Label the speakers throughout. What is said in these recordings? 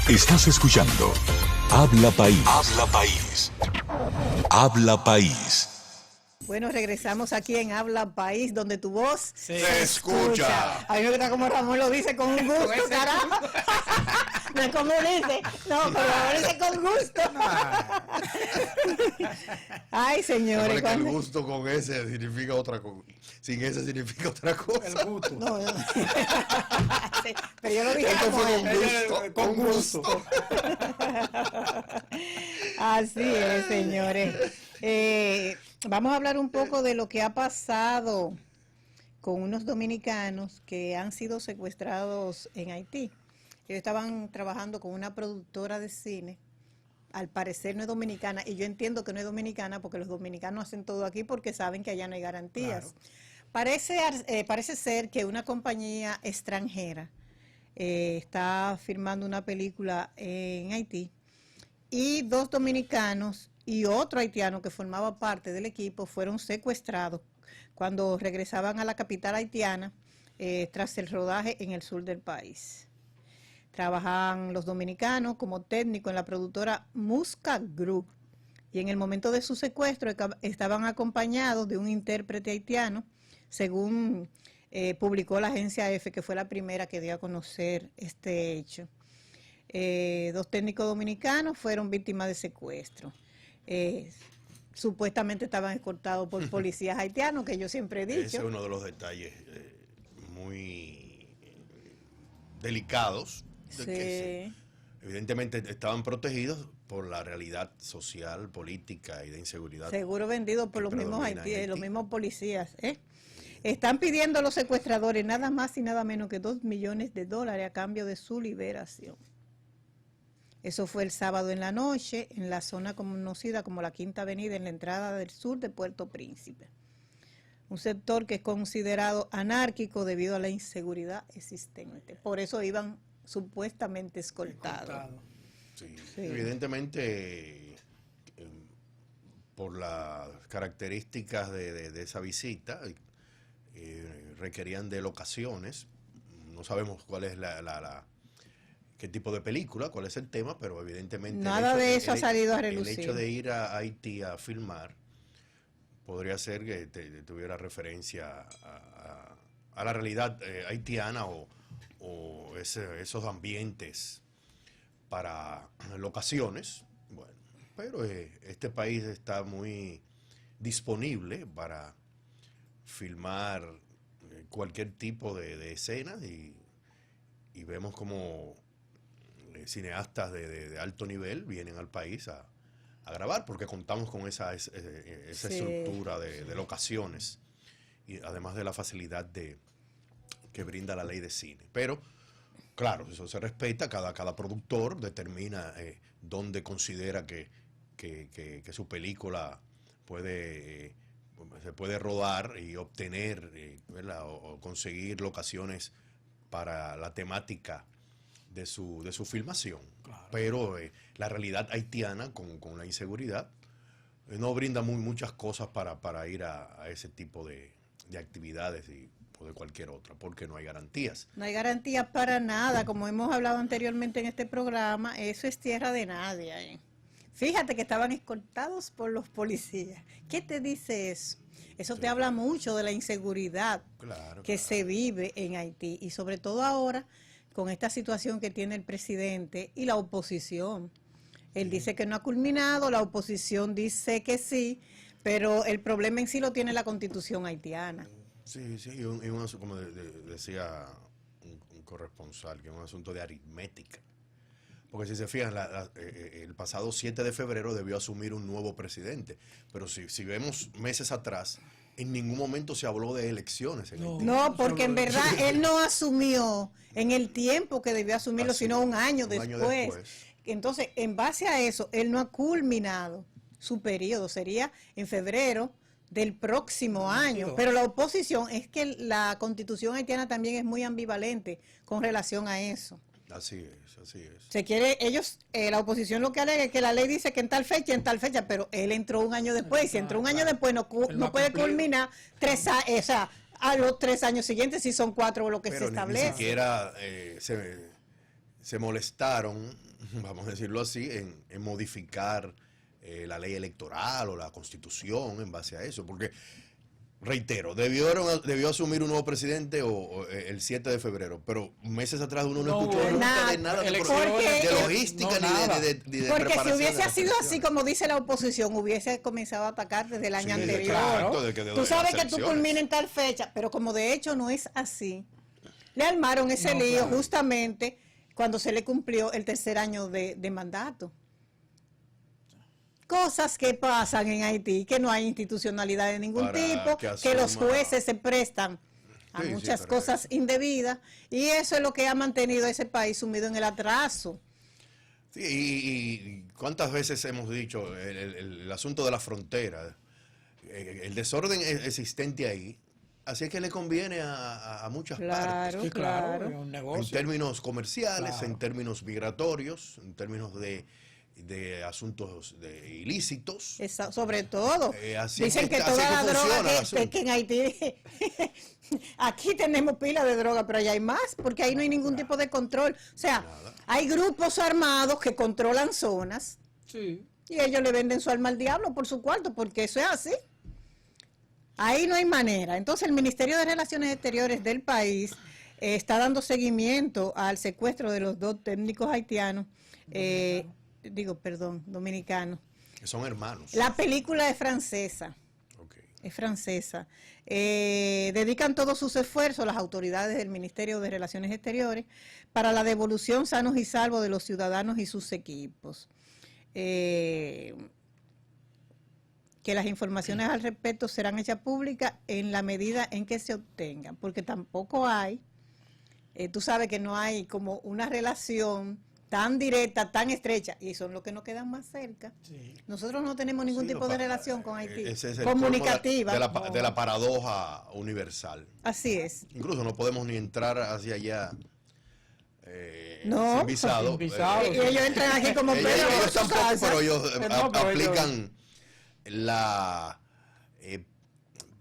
Speaker 1: Estás escuchando Habla País. Habla País. Habla País.
Speaker 2: Bueno, regresamos aquí en Habla País, donde tu voz
Speaker 3: se escucha.
Speaker 2: A mí me gusta como Ramón lo dice, con un gusto, carajo. No es como dice, no, pero lo dice con gusto. Ay, señores.
Speaker 3: El gusto con ese significa otra cosa. Sin ese significa otra cosa.
Speaker 4: El gusto.
Speaker 2: No. Sí, pero yo lo dije
Speaker 3: con gusto.
Speaker 2: Así es, señores. Vamos a hablar un poco de lo que ha pasado con unos dominicanos que han sido secuestrados en Haití. Ellos estaban trabajando con una productora de cine, al parecer no es dominicana, y yo entiendo que no es dominicana porque los dominicanos hacen todo aquí porque saben que allá no hay garantías. Claro. Parece ser que una compañía extranjera está filmando una película en Haití y 2 dominicanos y otro haitiano que formaba parte del equipo fueron secuestrados cuando regresaban a la capital haitiana tras el rodaje en el sur del país. Trabajaban los dominicanos como técnicos en la productora Musca Group y en el momento de su secuestro estaban acompañados de un intérprete haitiano, según publicó la agencia EFE, que fue la primera que dio a conocer este hecho. 2 técnicos dominicanos fueron víctimas de secuestro. Supuestamente estaban escoltados por policías haitianos, que yo siempre he dicho.
Speaker 3: Ese es uno de los detalles muy delicados.
Speaker 2: Sí.
Speaker 3: Que evidentemente estaban protegidos por la realidad social, política y de inseguridad.
Speaker 2: Seguro vendidos por los mismos haitianos, los mismos policías. Están pidiendo a los secuestradores nada más y nada menos que $2 millones a cambio de su liberación. Eso fue el sábado en la noche, en la zona conocida como la Quinta Avenida, en la entrada del sur de Puerto Príncipe. Un sector que es considerado anárquico debido a la inseguridad existente. Por eso iban supuestamente escoltados.
Speaker 3: Sí. Evidentemente, por las características de esa visita, requerían de locaciones. No sabemos cuál es qué tipo de película, cuál es el tema, pero evidentemente
Speaker 2: nada de eso ha salido a relucir.
Speaker 3: El hecho de ir a Haití a filmar podría ser que tuviera referencia a la realidad haitiana o esos ambientes para locaciones. Bueno, pero este país está muy disponible para filmar cualquier tipo de escenas y vemos como cineastas de alto nivel vienen al país a grabar porque contamos con esa estructura de locaciones y además de la facilidad que brinda la ley de cine. Pero claro, eso se respeta, cada productor determina dónde considera que su película se puede rodar y obtener o conseguir locaciones para la temática de su filmación. Claro. Pero la realidad haitiana con la inseguridad no brinda muchas cosas para ir a ese tipo de actividades o de cualquier otra, porque no hay garantías.
Speaker 2: No hay garantías para nada, como hemos hablado anteriormente en este programa, eso es tierra de nadie. Fíjate que estaban escoltados por los policías. ¿Qué te dice eso? Eso te habla mucho de la inseguridad que se vive en Haití y sobre todo ahora con esta situación que tiene el presidente y la oposición. Él dice que no ha culminado, la oposición dice que sí, pero el problema en sí lo tiene la Constitución haitiana.
Speaker 3: Sí, como decía un corresponsal, que es un asunto de aritmética. Porque si se fijan, el pasado 7 de febrero debió asumir un nuevo presidente, pero si vemos meses atrás, en ningún momento se habló de elecciones.
Speaker 2: No, porque en verdad él no asumió en el tiempo que debió asumirlo, sino un año después. Entonces, en base a eso, él no ha culminado su periodo, sería en febrero del próximo año. Pero la oposición, es que la Constitución haitiana también es muy ambivalente con relación a eso.
Speaker 3: Así es.
Speaker 2: Se quiere, la oposición lo que alega es que la ley dice que en tal fecha, pero él entró un año después, y si entró un año después no puede culminar 3 años, a los 3 años siguientes, si son 4 lo que se establece.
Speaker 3: Ni siquiera se molestaron, vamos a decirlo así, en modificar la ley electoral o la constitución en base a eso, porque reitero, debió asumir un nuevo presidente el 7 de febrero, pero meses atrás uno no escuchó nunca de nada de logística ni de
Speaker 2: porque si
Speaker 3: preparación
Speaker 2: hubiese sido así como dice la oposición, hubiese comenzado a atacar desde el año anterior. Tú sabes que tú culminas en tal fecha, pero como de hecho no es así, le armaron ese lío justamente cuando se le cumplió el tercer año de mandato. Cosas que pasan en Haití, que no hay institucionalidad de ningún tipo, que los jueces se prestan a muchas cosas indebidas, y eso es lo que ha mantenido a ese país sumido en el atraso.
Speaker 3: Sí, y cuántas veces hemos dicho el asunto de la frontera, el desorden existente ahí, así es que le conviene a muchas partes.
Speaker 4: Sí, claro, es un negocio.
Speaker 3: En términos comerciales, en términos migratorios, en términos de asuntos ilícitos.
Speaker 2: Sobre todo. Dicen que toda la droga que en Haití, aquí tenemos pila de droga, pero allá hay más, porque ahí no hay ningún tipo de control. O sea, hay grupos armados que controlan zonas y ellos le venden su alma al diablo por su cuarto, porque eso es así. Ahí no hay manera. Entonces el Ministerio de Relaciones Exteriores del país está dando seguimiento al secuestro de los 2 técnicos haitianos. Dominicanos.
Speaker 3: Que son hermanos.
Speaker 2: La película es francesa.
Speaker 3: Okay.
Speaker 2: Es francesa. Dedican todos sus esfuerzos las autoridades del Ministerio de Relaciones Exteriores para la devolución sanos y salvos de los ciudadanos y sus equipos. Que las informaciones al respecto serán hechas públicas en la medida en que se obtengan, porque tampoco hay, tú sabes que no hay como una relación tan directa, tan estrecha, y son los que nos quedan más cerca. Sí. Nosotros no tenemos ningún tipo de relación con Haití, comunicativa.
Speaker 3: De la paradoja universal.
Speaker 2: Así es.
Speaker 3: Incluso no podemos ni entrar hacia allá
Speaker 2: sin
Speaker 3: visado.
Speaker 2: Y ellos entran aquí como
Speaker 3: ellos tampoco, pero ellos aplican la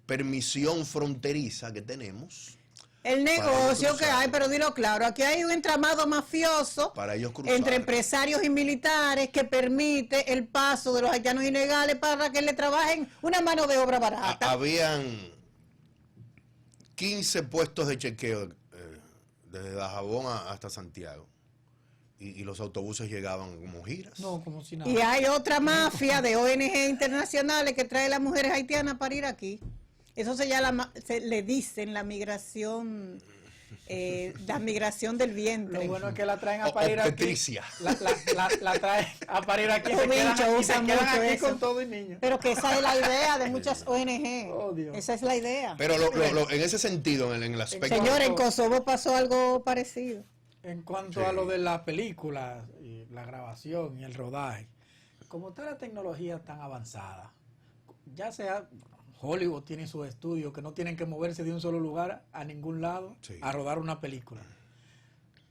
Speaker 3: permisión fronteriza que tenemos.
Speaker 2: El negocio que hay, pero dilo claro, aquí hay un entramado mafioso entre empresarios y militares que permite el paso de los haitianos ilegales para que le trabajen una mano de obra barata.
Speaker 3: Habían 15 puestos de chequeo desde Dajabón hasta Santiago. Y los autobuses llegaban como giras.
Speaker 4: No, como si nada.
Speaker 2: Y hay otra mafia de ONG internacionales que trae las mujeres haitianas para ir aquí. Eso se le dicen la migración del vientre.
Speaker 4: Lo bueno es que la traen a parir aquí. La traen a parir aquí. Se quedan aquí con todo y niños.
Speaker 2: Pero que esa es la idea de muchas ONG. Oh, Dios. Esa es la idea.
Speaker 3: Pero en ese sentido, en el aspecto...
Speaker 2: Señor, en Kosovo pasó algo parecido.
Speaker 4: En cuanto a lo de las películas, y la grabación y el rodaje, como está la tecnología tan avanzada, ya sea Hollywood tiene sus estudios que no tienen que moverse de un solo lugar a ningún lado a rodar una película.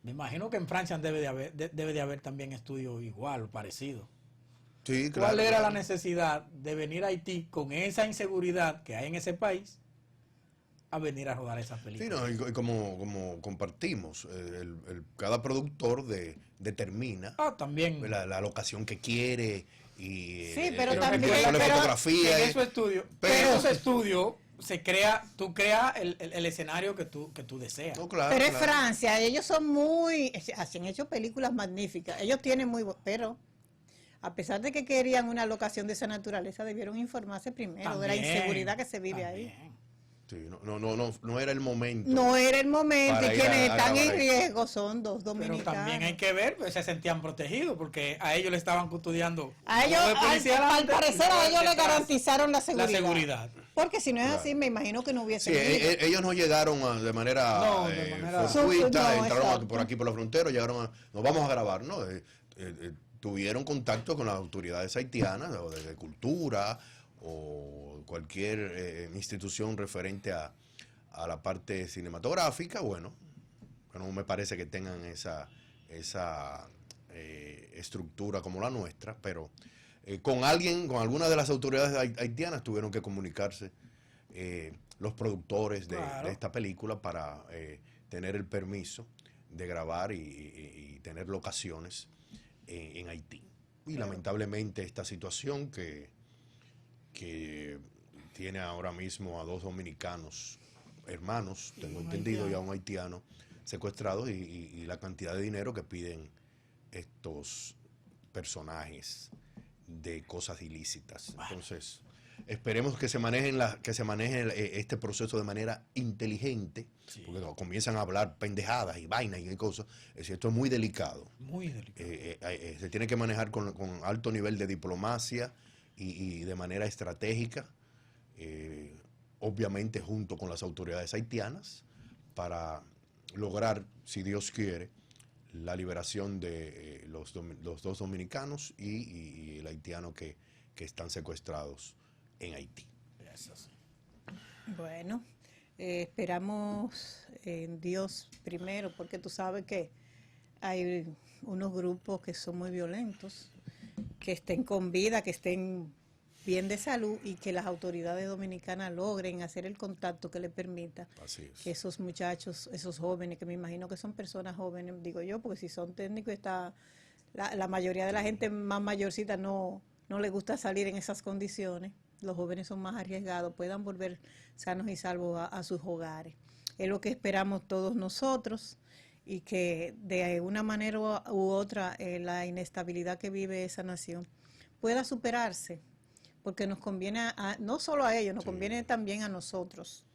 Speaker 4: Me imagino que en Francia debe de haber también estudios igual o parecidos.
Speaker 3: Sí, claro.
Speaker 4: ¿Cuál era la necesidad de venir a Haití con esa inseguridad que hay en ese país a venir a rodar esas películas?
Speaker 3: Sí, no, y como compartimos, cada productor determina
Speaker 4: también
Speaker 3: la locación que quiere y
Speaker 2: pero también
Speaker 3: la fotografía.
Speaker 4: En esos estudios se crea, tú creas el escenario que tú deseas.
Speaker 3: No, claro,
Speaker 2: pero es Francia, ellos son han hecho películas magníficas, ellos tienen pero a pesar de que querían una locación de esa naturaleza, debieron informarse primero de la inseguridad que se vive ahí.
Speaker 3: Sí, no era el momento.
Speaker 2: No era el momento, y quienes están en riesgo son 2 dominicanos.
Speaker 4: Pero también hay que ver, pues se sentían protegidos, porque a ellos le estaban custodiando.
Speaker 2: A ellos, al parecer, a ellos le garantizaron la seguridad. Porque si no es así, me imagino que no hubiese
Speaker 3: ellos no llegaron de manera fortuita, entraron por aquí por la frontera, nos vamos a grabar, ¿no? Tuvieron contacto con las autoridades haitianas, o de cultura, o cualquier institución referente a la parte cinematográfica. Bueno, no me parece que tengan esa estructura como la nuestra, pero con alguna de las autoridades haitianas tuvieron que comunicarse los productores de esta película para tener el permiso de grabar y tener locaciones en Haití. Y lamentablemente esta situación que tiene ahora mismo a 2 dominicanos hermanos, tengo entendido, y a un haitiano secuestrados, y la cantidad de dinero que piden estos personajes de cosas ilícitas. Entonces, esperemos que se maneje este proceso de manera inteligente, porque comienzan a hablar pendejadas y vainas y cosas. Esto es muy delicado.
Speaker 4: Muy delicado.
Speaker 3: Se tiene que manejar con alto nivel de diplomacia y de manera estratégica, obviamente junto con las autoridades haitianas, para lograr, si Dios quiere, la liberación de los 2 dominicanos y el haitiano que están secuestrados en Haití.
Speaker 2: Bueno, esperamos en Dios primero, porque tú sabes que hay unos grupos que son muy violentos, que estén con vida, que estén bien de salud, y que las autoridades dominicanas logren hacer el contacto que les permita que esos muchachos, esos jóvenes, que me imagino que son personas jóvenes, digo yo, porque si son técnicos, la mayoría de la gente más mayorcita no le gusta salir en esas condiciones. Los jóvenes son más arriesgados, puedan volver sanos y salvos a sus hogares. Es lo que esperamos todos nosotros, y que de una manera u otra la inestabilidad que vive esa nación pueda superarse, porque nos conviene no solo a ellos, nos conviene también a nosotros.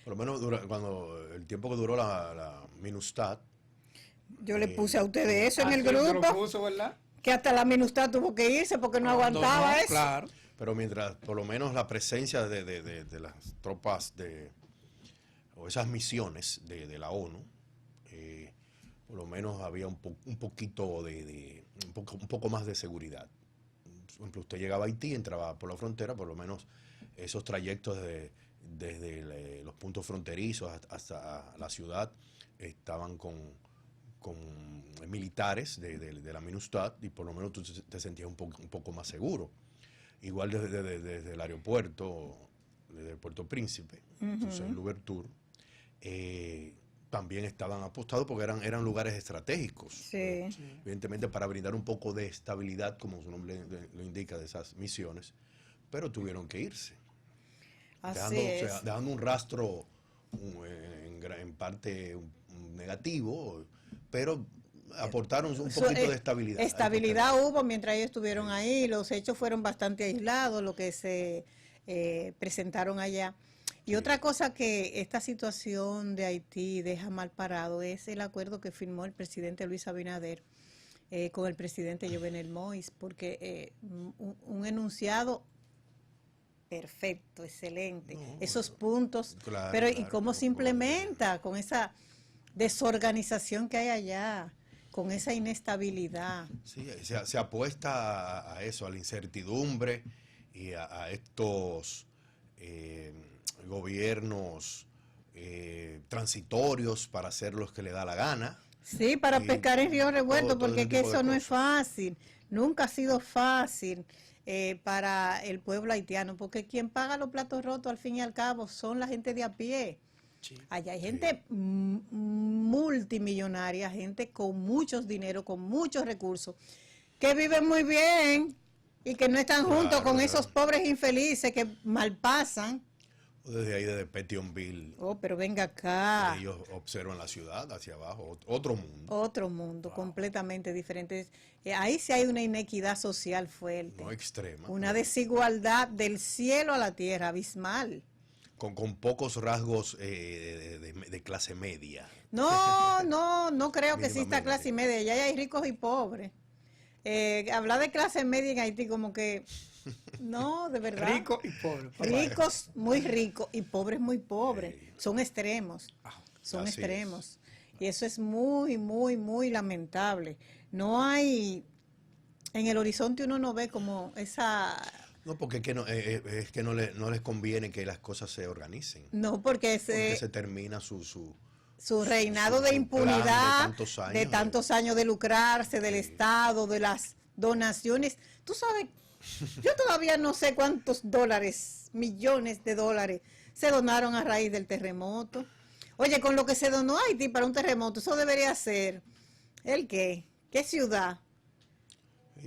Speaker 3: Por lo menos cuando el tiempo que duró la MINUSTAH.
Speaker 2: Yo le puse a ustedes eso en el grupo,
Speaker 4: lo puso, ¿verdad?
Speaker 2: que hasta la MINUSTAH tuvo que irse porque no aguantaba eso.
Speaker 4: Claro.
Speaker 3: Pero mientras, por lo menos la presencia de las tropas o esas misiones de la ONU, por lo menos había un poco más de seguridad. Por ejemplo, usted llegaba a Haití, entraba por la frontera, por lo menos esos trayectos desde los puntos fronterizos hasta la ciudad estaban con militares de la MINUSTAH, y por lo menos tú te sentías un poco más seguro. Igual desde el aeropuerto, desde el Puerto Príncipe, entonces en Louverture, también estaban apostados porque eran lugares estratégicos.
Speaker 2: Sí.
Speaker 3: Evidentemente para brindar un poco de estabilidad, como su nombre lo indica, de esas misiones, pero tuvieron que irse. Dejando un rastro en parte negativo, pero aportaron un poquito de estabilidad.
Speaker 2: Estabilidad hubo mientras ellos estuvieron ahí. Los hechos fueron bastante aislados, lo que se presentaron allá. Y otra cosa que esta situación de Haití deja mal parado es el acuerdo que firmó el presidente Luis Abinader con el presidente Jovenel Moïse, porque un enunciado perfecto, excelente, esos puntos, pero ¿y cómo se implementa con esa desorganización que hay allá, con esa inestabilidad?
Speaker 3: Sí, se apuesta a eso, a la incertidumbre y a estos gobiernos transitorios para hacer lo que le da la gana.
Speaker 2: Sí, para pescar en río revuelto, porque que eso no es fácil, nunca ha sido fácil para el pueblo haitiano, porque quien paga los platos rotos al fin y al cabo son la gente de a pie. Sí. Allá hay gente multimillonaria, gente con muchos dinero, con muchos recursos, que viven muy bien y que no están juntos con esos pobres infelices que malpasan.
Speaker 3: Desde ahí, desde Petionville.
Speaker 2: Pero venga acá.
Speaker 3: Ellos observan la ciudad hacia abajo, otro mundo.
Speaker 2: Otro mundo, completamente diferente. Ahí sí hay una inequidad social fuerte.
Speaker 3: No extrema.
Speaker 2: Una desigualdad del cielo a la tierra, abismal.
Speaker 3: Con pocos rasgos de clase media.
Speaker 2: No creo que exista clase media. Ya hay ricos y pobres. Hablar de clase media en Haití como que... No, de verdad.
Speaker 4: Ricos y pobres.
Speaker 2: Ricos muy ricos y pobres muy pobres. Son extremos. Son
Speaker 3: Así
Speaker 2: extremos. Y eso es muy, muy, muy lamentable. No hay... En el horizonte uno no ve como esa...
Speaker 3: No, porque es que no les conviene que las cosas se organicen.
Speaker 2: No, porque
Speaker 3: se termina su
Speaker 2: reinado de impunidad,
Speaker 3: de
Speaker 2: tantos años de lucrarse del Estado, de las donaciones. Tú sabes, yo todavía no sé cuántos millones de dólares se donaron a raíz del terremoto. Oye, con lo que se donó a Haití para un terremoto, eso debería ser, ¿el qué? ¿Qué ciudad?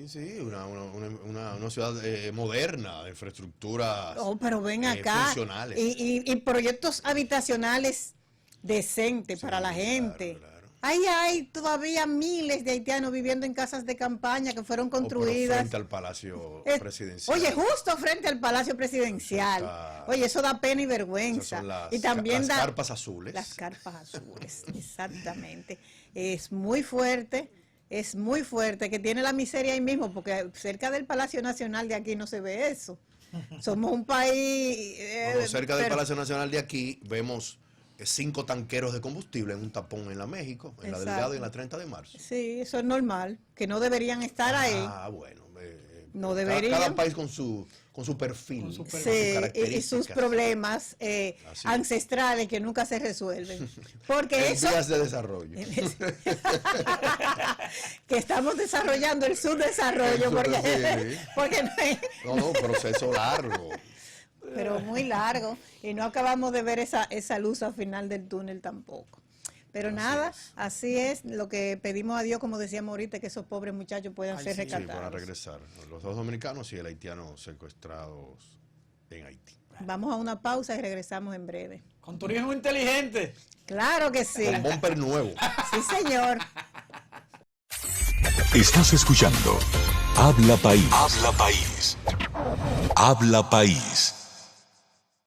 Speaker 3: Sí, una ciudad moderna, de infraestructuras
Speaker 2: Oh, pero ven acá.
Speaker 3: funcionales.
Speaker 2: Y proyectos habitacionales decentes para la gente.
Speaker 3: Claro.
Speaker 2: Ahí hay todavía miles de haitianos viviendo en casas de campaña que fueron construidas.
Speaker 3: Frente al Palacio Presidencial.
Speaker 2: Oye, justo frente al Palacio Presidencial. Oye, eso da pena y vergüenza.
Speaker 3: Son
Speaker 2: y también
Speaker 3: las carpas azules.
Speaker 2: Las carpas azules, exactamente. Es muy fuerte que tiene la miseria ahí mismo, porque cerca del Palacio Nacional de aquí no se ve eso. Somos un país...
Speaker 3: Bueno, cerca del Palacio Nacional de aquí vemos 5 tanqueros de combustible en un tapón en la México, en la Delgado y en la 30 de marzo.
Speaker 2: Sí, eso es normal, que no deberían estar ahí.
Speaker 3: Ah, bueno.
Speaker 2: No deberían.
Speaker 3: Cada país con su perfil. Con
Speaker 2: Sí,
Speaker 3: sus
Speaker 2: y
Speaker 3: características.
Speaker 2: sus problemas ancestrales que nunca se resuelven. Porque
Speaker 3: en
Speaker 2: eso...
Speaker 3: vías de desarrollo.
Speaker 2: que estamos desarrollando el subdesarrollo, porque no hay...
Speaker 3: No, proceso largo.
Speaker 2: Pero muy largo, y no acabamos de ver esa luz al final del túnel tampoco. Pero así es, lo que pedimos a Dios, como decíamos ahorita, que esos pobres muchachos puedan ser rescatados.
Speaker 3: Sí, para regresar. Los 2 dominicanos y el haitiano secuestrados en Haití.
Speaker 2: Vamos a una pausa y regresamos en breve.
Speaker 4: Con turismo inteligente.
Speaker 2: Claro que sí.
Speaker 3: Con bumper nuevo.
Speaker 2: Sí, señor.
Speaker 1: Estás escuchando Habla País. Habla País. Habla País.